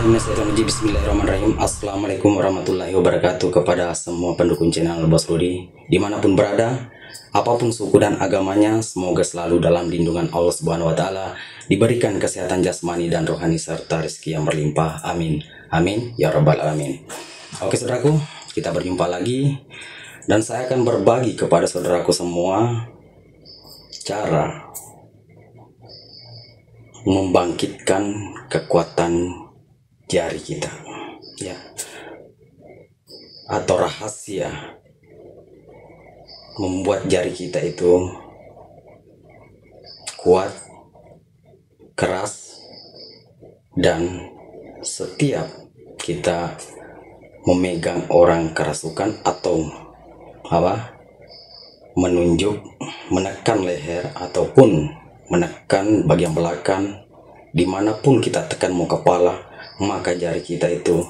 Bismillahirrahmanirrahim. Assalamualaikum warahmatullahi wabarakatuh kepada semua pendukung channel Bos Rudi dimanapun berada, apapun suku dan agamanya, semoga selalu dalam lindungan Allah Subhanahu wa Ta'ala, diberikan kesehatan jasmani dan rohani serta rezeki yang berlimpah. Amin, amin ya rabbal alamin. Oke saudaraku, kita berjumpa lagi dan saya akan berbagi kepada saudaraku semua cara membangkitkan kekuatan jari kita, ya, atau rahasia membuat jari kita itu kuat, keras, dan setiap kita memegang orang kerasukan atau menunjuk, menekan leher ataupun menekan bagian belakang, dimanapun kita tekan mau kepala, maka jari kita itu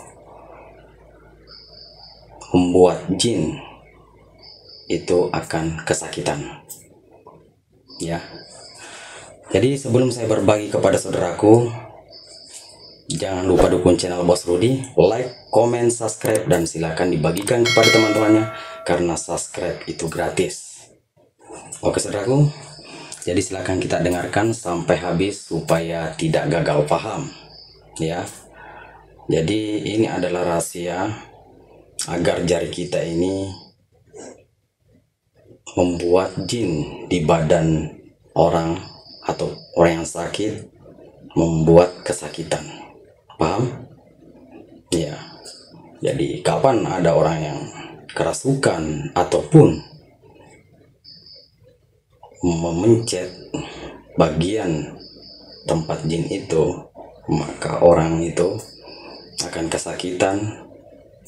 membuat jin itu akan kesakitan, ya. Jadi sebelum saya berbagi kepada saudaraku, jangan lupa dukung channel Bos Rudi, like, komen, subscribe, dan silakan dibagikan kepada teman-temannya karena subscribe itu gratis. Oke saudaraku, jadi silakan kita dengarkan sampai habis supaya tidak gagal paham, ya. Jadi ini adalah rahasia agar jari kita ini membuat jin di badan orang atau orang yang sakit membuat kesakitan. Paham? Ya. Jadi kapan ada orang yang kerasukan ataupun memencet bagian tempat jin itu, maka orang itu akan kesakitan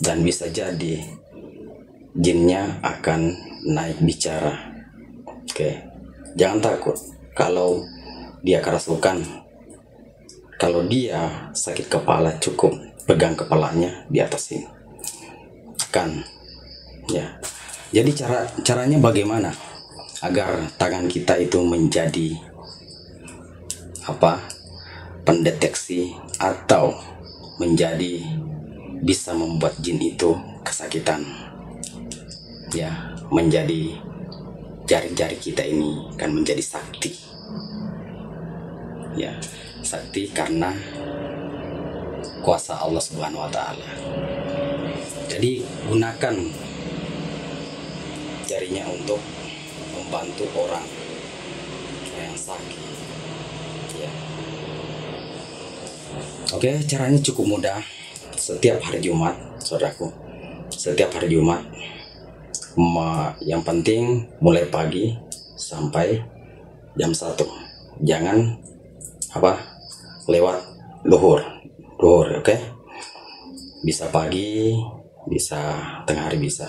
dan bisa jadi jinnya akan naik bicara. Oke, jangan takut kalau dia kerasukan. Kalau dia sakit kepala, cukup pegang kepalanya di atas ini kan, ya. Jadi caranya bagaimana agar tangan kita itu menjadi pendeteksi atau menjadi bisa membuat jin itu kesakitan, ya, menjadi jari-jari kita ini kan menjadi sakti, ya, sakti karena kuasa Allah Subhanahu wa Ta'ala. Jadi gunakan jarinya untuk membantu orang yang sakit, ya. Oke, caranya cukup mudah. Setiap hari Jumat, saudaraku, setiap hari Jumat, yang penting mulai pagi sampai jam 1. Jangan lewat duhur, oke? Bisa pagi, bisa tengah hari, bisa.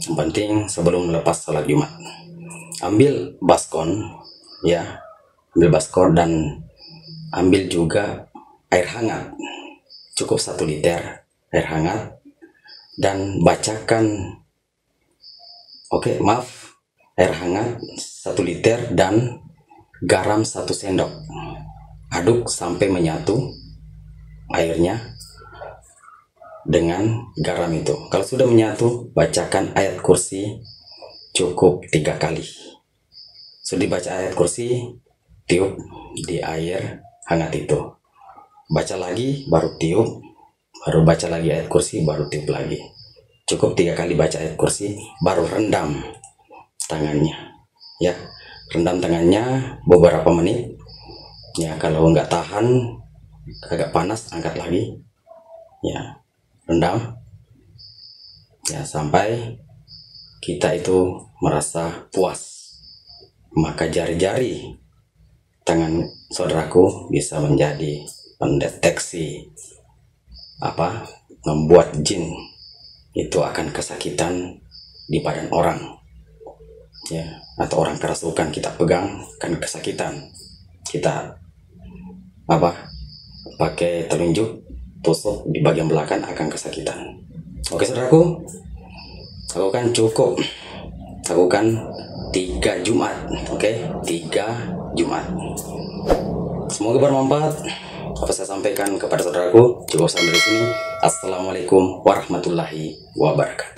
Yang penting sebelum melepas sholat Jumat. Ambil baskon, ya, ambil baskon dan ambil juga air hangat, cukup 1 liter air hangat, dan bacakan, air hangat 1 liter dan garam 1 sendok, aduk sampai menyatu airnya dengan garam itu. Kalau sudah menyatu, bacakan ayat kursi cukup 3 kali. Sudah dibaca ayat kursi, tiup di air hangat itu, baca lagi, baru tiup, baru baca lagi ayat kursi, baru tiup lagi. Cukup 3 kali baca ayat kursi, baru rendam tangannya, ya, rendam tangannya beberapa menit, ya. Kalau nggak tahan, agak panas, angkat lagi, ya, rendam, ya, sampai kita itu merasa puas. Maka jari-jari tangan saudaraku bisa menjadi pendeteksi membuat jin itu akan kesakitan di badan orang, ya, atau orang kerasukan kita pegang kan kesakitan, kita pakai telunjuk tusuk di bagian belakang akan kesakitan. Oke saudaraku, lakukan 3 Jumat, oke, 3 Jumat. Semoga bermanfaat apa saya sampaikan kepada saudaraku. Cukup sampai di sini. Assalamualaikum warahmatullahi wabarakatuh.